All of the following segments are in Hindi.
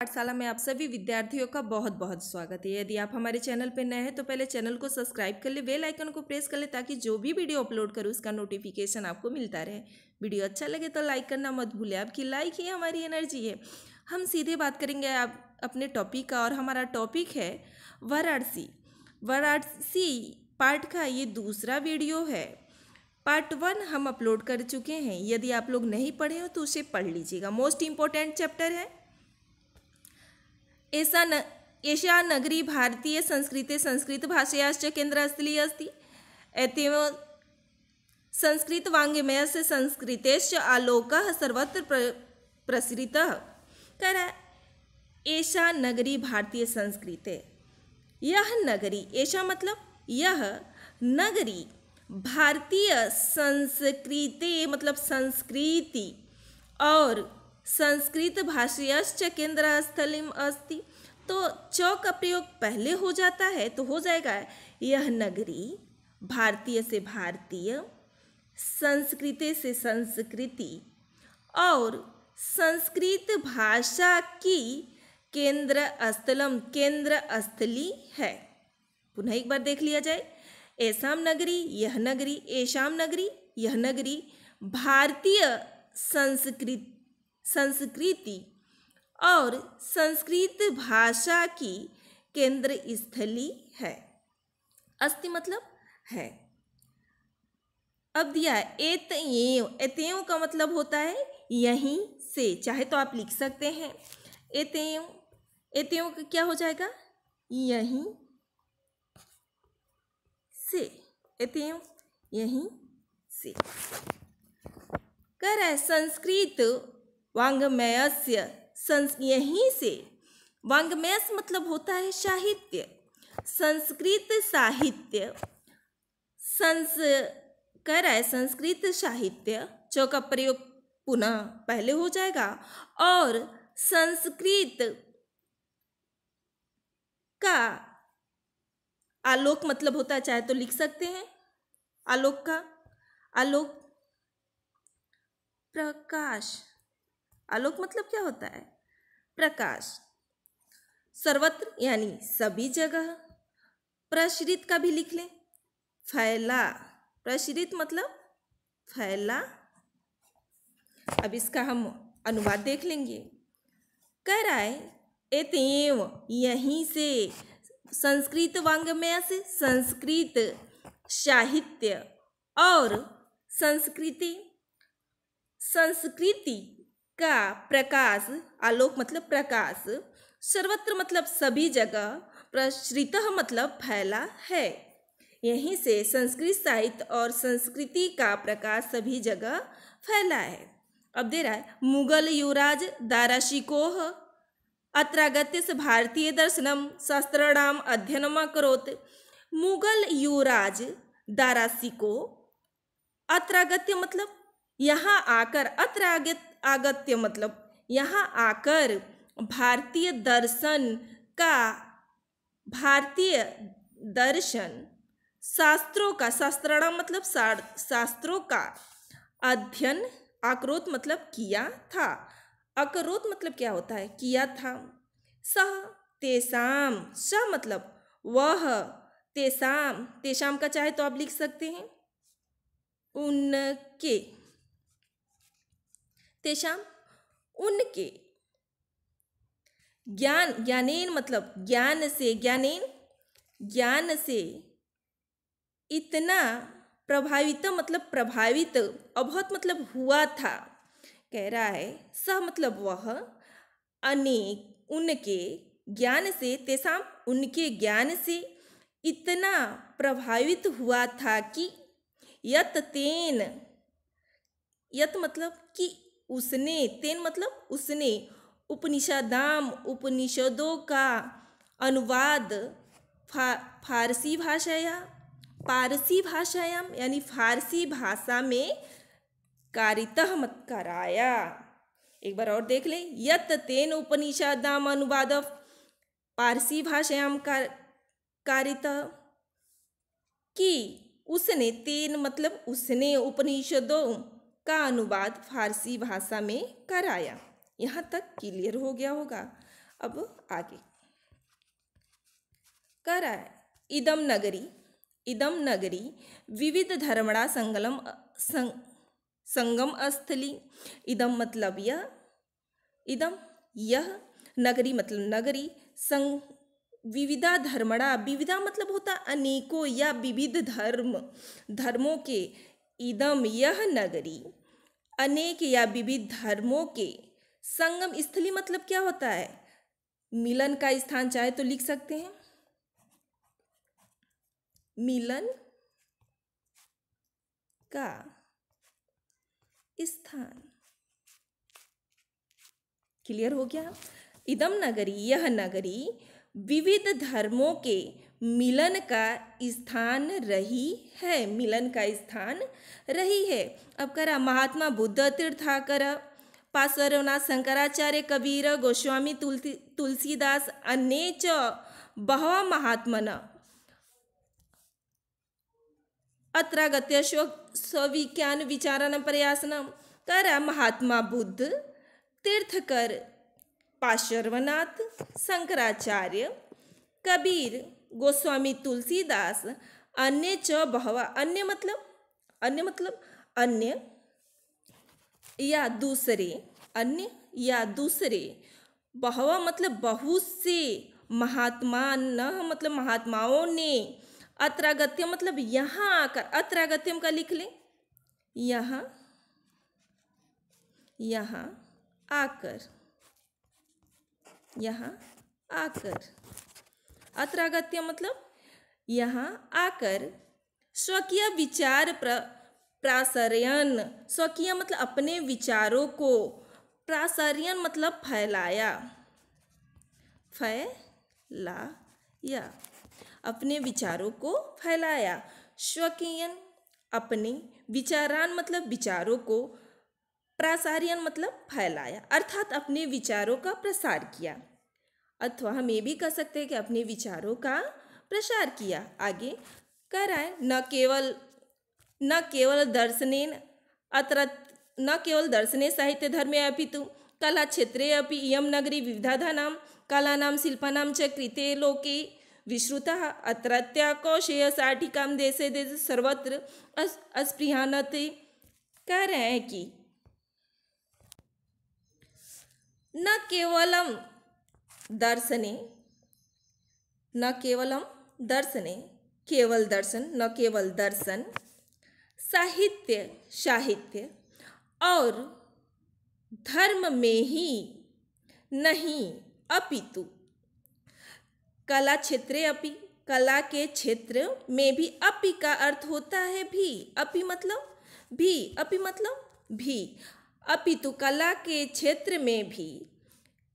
पाठशाला में आप सभी विद्यार्थियों का बहुत बहुत स्वागत है। यदि आप हमारे चैनल पर नए हैं तो पहले चैनल को सब्सक्राइब कर ले, बेल आइकन को प्रेस कर ले ताकि जो भी वीडियो अपलोड करूँ उसका नोटिफिकेशन आपको मिलता रहे। वीडियो अच्छा लगे तो लाइक करना मत भूलें, आपकी लाइक ही हमारी एनर्जी है। हम सीधे बात करेंगे आप अपने टॉपिक का, और हमारा टॉपिक है वाराणसी। वाराणसी पार्ट का ये दूसरा वीडियो है। पार्ट 1 हम अपलोड कर चुके हैं। यदि आप लोग नहीं पढ़े हो तो उसे पढ़ लीजिएगा। मोस्ट इम्पोर्टेंट चैप्टर है। एषा नगरी भारतीय संस्कृते संस्कृत भाषायाश्च केन्द्रस्थली अस्ति। एतेव संस्कृत वाङ्मयस्य संस्कृतेश्च आलोकः सर्वत्र प्रसृतः। कह रहा है एषा नगरी भारतीय संस्कृते, यह नगरी, ऐसा मतलब यह नगरी भारतीय संस्कृति मतलब संस्कृति और संस्कृत भाषायाश्च केन्द्रस्थलीम अस्ति। तो च का प्रयोग पहले हो जाता है तो हो जाएगा यह नगरी भारतीय से भारतीय, संस्कृति से संस्कृति और संस्कृत भाषा की केंद्र स्थली है। पुनः एक बार देख लिया जाए। ऐसाम नगरी, यह नगरी, ऐशाम नगरी, यह नगरी भारतीय संस्कृति और संस्कृत भाषा की केंद्र स्थली है। अस्ति मतलब है। अब दिया एतएव, एतएव का मतलब होता है यहीं से, चाहे तो आप लिख सकते हैं एतएव। एतएव का क्या हो जाएगा? यहीं से, एतएव यहीं से। कह रहा है संस्कृत वाङ्मयस्य, यहीं से। वाङ्मयस मतलब होता है साहित्य, संस्कृत साहित्य। कह रहा है संस्कृत साहित्य, चौ का प्रयोग पुनः पहले हो जाएगा, और संस्कृत का आलोक मतलब होता है, चाहे तो लिख सकते हैं आलोक का, आलोक प्रकाश। आलोक मतलब क्या होता है? प्रकाश। सर्वत्र यानी सभी जगह। प्रसृत का भी लिख लें, फैला। प्रसृत मतलब फैला। अब इसका हम अनुवाद देख लेंगे। कह रहा है एतेव यहीं से, संस्कृत वाङ्मय से संस्कृत साहित्य और संस्कृति का प्रकाश, आलोक मतलब प्रकाश, सर्वत्र मतलब सभी जगह, प्रसृतः मतलब फैला है। यहीं से संस्कृत साहित्य और संस्कृति का प्रकाश सभी जगह फैला है। अब दे रहा है मुगल युवराज दाराशिकोह अत्रागत्य से भारतीय दर्शनम शास्त्राणाम अध्ययनम अकरोत्। मुगल युवराज दाराशिको, अत्रागत्य मतलब यहाँ आकर, अत्र आगत्य मतलब यहाँ आकर, भारतीय दर्शन का, भारतीय दर्शन शास्त्रों का, शास्त्राणाम मतलब शास्त्रों का अध्ययन, अकरोत मतलब किया था। अकरोत मतलब क्या होता है? किया था। सह तेसाम, सह मतलब वह, तेसाम, तेसाम का चाहे तो आप लिख सकते हैं उनके, तेसाम उनके, ज्ञान, ज्ञानेन मतलब ज्ञान से, ज्ञानेन ज्ञान से, इतना प्रभावित मतलब प्रभावित, अभवत मतलब हुआ था। कह रहा है सह मतलब वह, अनेक उनके, ज्ञान से, तेसाम उनके ज्ञान से, इतना प्रभावित हुआ था कि यत तेन, यत मतलब कि उसने, तेन मतलब उसने, उपनिषदाम उपनिषदों का अनुवाद फारसी भाषाया, पारसी भाषायाम यानी फारसी भाषा में कारितः मत कराया। एक बार और देख लें। यत तेन उपनिषदाम अनुवाद पारसी भाषायाम कारितः, कि उसने, तेन मतलब उसने, उपनिषदों का अनुवाद फारसी भाषा में कराया। यहाँ तक क्लियर हो गया होगा। अब आगे कह रहा है इदम नगरी विविध धर्मणा संगम स्थली। इदम मतलब यह नगरी मतलब नगरी विविधा धर्मणा, विविधा मतलब होता अनेकों या विविध धर्मों के। इदम यह नगरी अनेक या विविध धर्मों के संगम स्थली मतलब क्या होता है? मिलन का स्थान, चाहे तो लिख सकते हैं मिलन का स्थान। क्लियर हो गया? इदम नगरी यह नगरी विविध धर्मों के मिलन का स्थान रही है, मिलन का स्थान रही है। अब करा महात्मा बुद्ध, तीर्थाकर, पार्श्वनाथ, शंकराचार्य, कबीर, गोस्वामी तुलसीदास अन्ये च बहवः महात्मनः अत्रागत्य स्विज्ञान विचारण प्रयासनम। करा महात्मा बुद्ध, तीर्थकर, पार्श्वनाथ, शंकराचार्य, कबीर, गोस्वामी तुलसीदास अन्य च बहवा, अन्य मतलब अन्य या दूसरे, अन्य या दूसरे, बहवा मतलब बहुत से, महात्मान मतलब महात्माओं ने, अत्रागत्य मतलब यहाँ आकर, अत्रागत्यम का लिख लें यहाँ आकर, यहाँ आकर, अत्रागत्य मतलब यहाँ आकर, स्वकीय विचार प्रासर्यन, स्वकीय मतलब अपने विचारों को, प्रासर्यन मतलब फैलाया, अपने विचारों को फैलाया। स्वकीयन अपने, विचारान मतलब विचारों को, प्रासार्यन मतलब फैलाया, अर्थात अपने विचारों का प्रसार किया। अथवा हम ये भी कह सकते हैं कि अपने विचारों का प्रसार किया। आगे कह रहा है न केवल दर्शने साहित्य धर्मे अपितु कला क्षेत्रे अपि इयं नगरी विविधानां कलानां शिल्पानां च कृते लोके विश्रुतः। अत्रत्या कौशेय साटिकां देशे देशे सर्वत्र अस्पृहानते। कह रहे हैं कि न केवलम दर्शने, केवल दर्शन, न केवल दर्शन, साहित्य और धर्म में ही नहीं अपितु कला क्षेत्रे अपि, कला के क्षेत्र में भी, अपि का अर्थ होता है भी, अपि मतलब भी, अपितु कला के क्षेत्र में भी,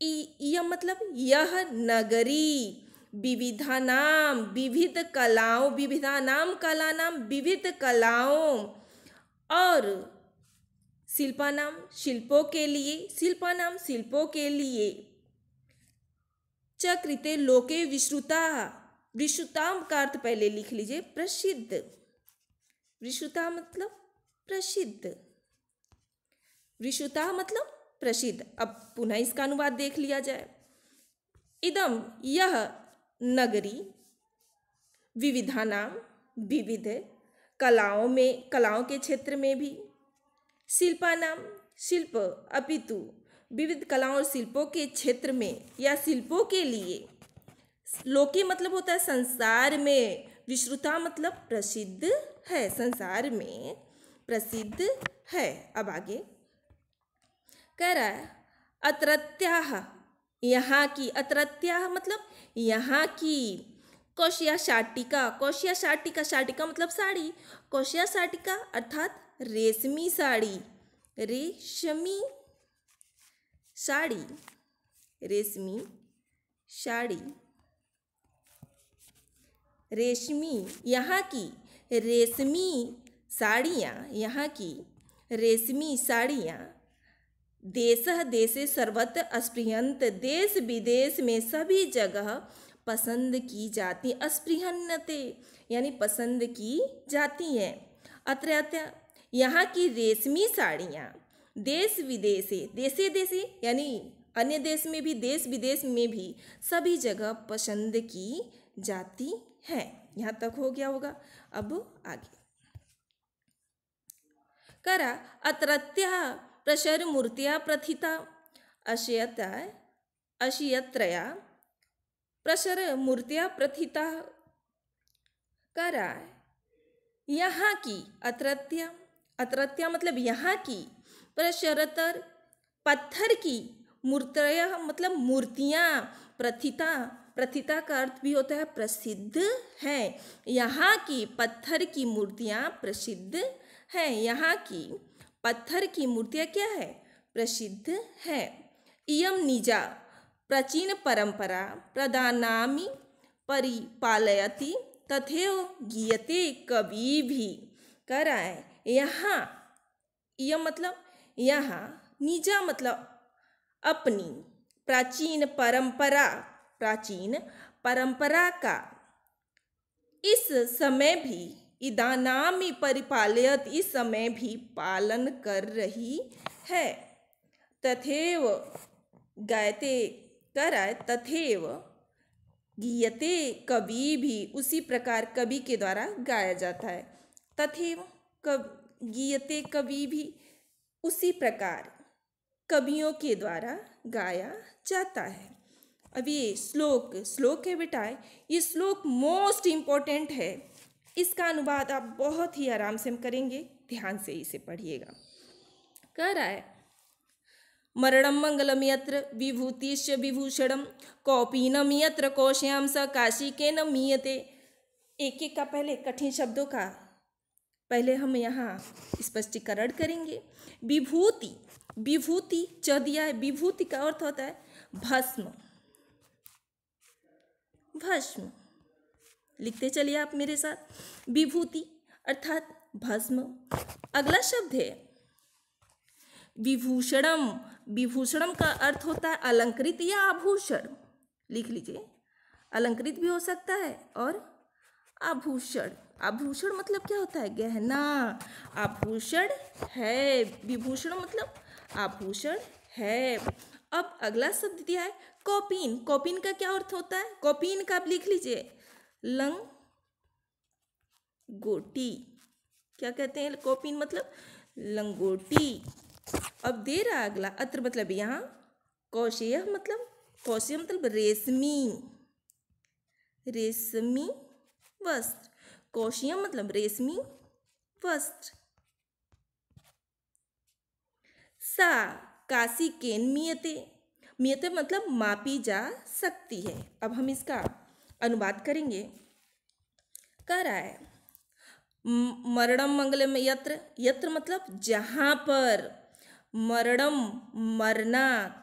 यह मतलब यह नगरी विविधानाम विविध कलाओं, विविधानाम कलानाम विविध कलाओं और शिल्पानाम शिल्पों के लिए चकृते लोके विश्रुता, विश्रुताम का अर्थ पहले लिख लीजिए प्रसिद्ध, विश्रुता मतलब प्रसिद्ध, विश्रुता मतलब प्रसिद्ध। अब पुनः इसका अनुवाद देख लिया जाए। इदम यह नगरी विविधानाम विविध कलाओं में, कलाओं के क्षेत्र में भी, शिल्पानाम शिल्प अपितु विविध कलाओं और शिल्पों के क्षेत्र में या शिल्पों के लिए, लोके मतलब होता है संसार में, विश्रुता मतलब प्रसिद्ध है, संसार में प्रसिद्ध है। अब आगे कह रहा है अत्रत्याह, यहाँ की, अत्रत्याह मतलब यहाँ की, कौशिया शाटिका, कौशिया शाटिका, शाटिका मतलब साड़ी, कौशिया शाटिका अर्थात रेशमी साड़ी, रेशमी साड़ी, रेशमी साड़ी, रेशमी, यहाँ की रेशमी साड़ियाँ, यहाँ की रेशमी साड़ियाँ, देशः देशे सर्वत्र अस्पृहंत, देश विदेश में सभी जगह पसंद की जाती, अस्पृहन्नते यानी पसंद की जाती हैं। अत्र यहाँ की रेशमी साड़ियाँ देश विदेशे, देशे देशे यानी अन्य देश में भी, देश विदेश में भी सभी जगह पसंद की जाती है। यहाँ तक हो गया होगा। अब आगे करा अत्रत्या प्रशर मूर्तिया प्रथिता अशयत्रया प्रशर मूर्तिया प्रथिता करा यहाँ की अत्रत्या, अत्रत्या मतलब यहाँ की, प्रशरतर पत्थर की, मूर्तया मतलब मूर्तियाँ, प्रथिता, प्रथिता का अर्थ भी होता है प्रसिद्ध है। यहाँ की पत्थर की मूर्तियाँ प्रसिद्ध हैं। यहाँ की पत्थर की मूर्तियाँ क्या है? प्रसिद्ध है। इयम निजा प्राचीन परंपरा प्रदानामि परिपालयति तथैव गीयते कवि भी। कह रहा है यहाँ, यह मतलब यहाँ, निजा मतलब अपनी, प्राचीन परंपरा, प्राचीन परंपरा का इस समय भी, इदानामि परिपालयत, इस समय भी पालन कर रही है। तथैव गायते, कर रहा है तथैव गीयते कवि भी, उसी प्रकार कवि के द्वारा गाया जाता है। तथैव गीयते कवि भी, उसी प्रकार कवियों के द्वारा गाया जाता है। अब ये श्लोक है बेटा, ये श्लोक मोस्ट इम्पोर्टेंट है। इसका अनुवाद आप बहुत ही आराम से हम करेंगे, ध्यान से इसे पढ़िएगा। कह रहा है मरणं मंगलम यत्र विभूतिश्च विभूषणं कौपीनम यत्र कौशयं स काशिकेन मीयते। एक एक का पहले कठिन शब्दों का पहले हम यहाँ स्पष्टीकरण करेंगे। विभूति, विभूति च दिया है। विभूति का अर्थ होता है भस्म, भस्म। लिखते चलिए आप मेरे साथ, विभूति अर्थात भस्म। अगला शब्द है विभूषणम। विभूषणम का अर्थ होता है अलंकृत या आभूषण। लिख लीजिए, अलंकृत भी हो सकता है और आभूषण। आभूषण मतलब क्या होता है? गहना। आभूषण है, विभूषण मतलब आभूषण है। अब अगला शब्द दिया है कौपीन। कौपीन का क्या अर्थ होता है? कौपीन का आप लिख लीजिए लंगोटी। क्या कहते हैं? कौपीन मतलब लंगोटी। अब दे रहा अगला अत्र मतलब यहाँ कौशेय मतलब, कौशेय मतलब रेशमी, रेशमी वस्त्र। कौशियम मतलब रेशमी वस्त्र। सा काशी केन मीयते। मीयते मतलब मापी जा सकती है। अब हम इसका अनुवाद करेंगे। कह रहा है मरणम मंगलम यत्र, यत्र मतलब जहाँ पर, मरणम मरना,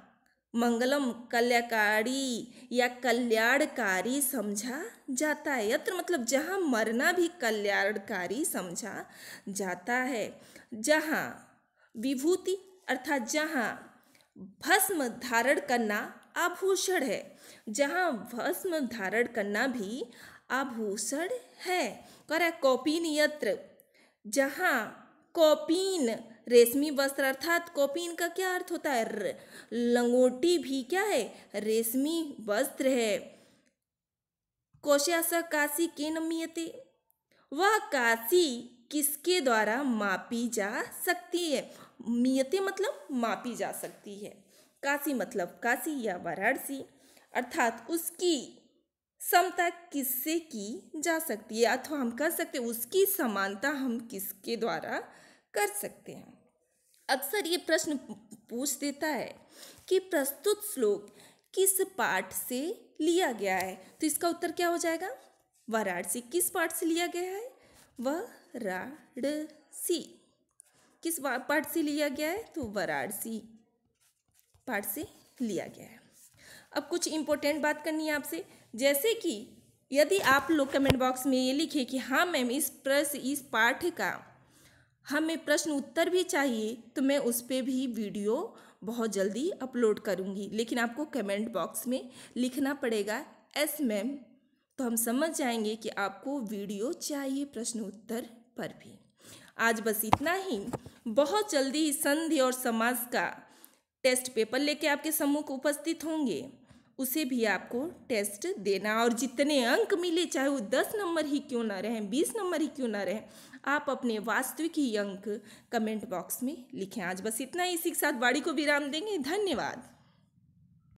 मंगलम कल्याणकारी या कल्याणकारी समझा जाता है। यत्र मतलब जहाँ मरना भी कल्याणकारी समझा जाता है। जहाँ विभूति अर्थात जहाँ भस्म धारण करना आभूषण है, जहाँ भस्म धारण करना भी आभूषण है। कर कौपीन यत्र, जहाँ कौपीन रेशमी वस्त्र अर्थात कौपीन का क्या अर्थ होता है? लंगोटी भी क्या है? रेशमी वस्त्र है। कौशया स काशी केन मीयते, वह काशी किसके द्वारा मापी जा सकती है? मीयते मतलब मापी जा सकती है। काशी मतलब काशी या वाराणसी, अर्थात उसकी समता किससे की जा सकती है, अथवा हम कह सकते हैं उसकी समानता हम किसके द्वारा कर सकते हैं। अक्सर ये प्रश्न पूछ देता है कि प्रस्तुत श्लोक किस पाठ से लिया गया है, तो इसका उत्तर क्या हो जाएगा? वाराणसी। किस पाठ से लिया गया है? वाराणसी। किस पाठ से लिया गया है? तो वाराणसी पाठ से लिया गया है। अब कुछ इंपॉर्टेंट बात करनी है आपसे, जैसे कि यदि आप लोग कमेंट बॉक्स में ये लिखे कि हाँ मैम इस पाठ का हमें प्रश्न उत्तर भी चाहिए, तो मैं उस पर भी वीडियो बहुत जल्दी अपलोड करूँगी। लेकिन आपको कमेंट बॉक्स में लिखना पड़ेगा एस मैम, तो हम समझ जाएंगे कि आपको वीडियो चाहिए प्रश्न उत्तर पर भी। आज बस इतना ही। बहुत जल्दी संधि और समास का टेस्ट पेपर लेके आपके सम्मुख उपस्थित होंगे, उसे भी आपको टेस्ट देना। और जितने अंक मिले, चाहे वो 10 नंबर ही क्यों ना रहें, 20 नंबर ही क्यों ना रहें, आप अपने वास्तविक ही अंक कमेंट बॉक्स में लिखें। आज बस इतना ही, इसी के साथ वाणी को विराम देंगे। धन्यवाद।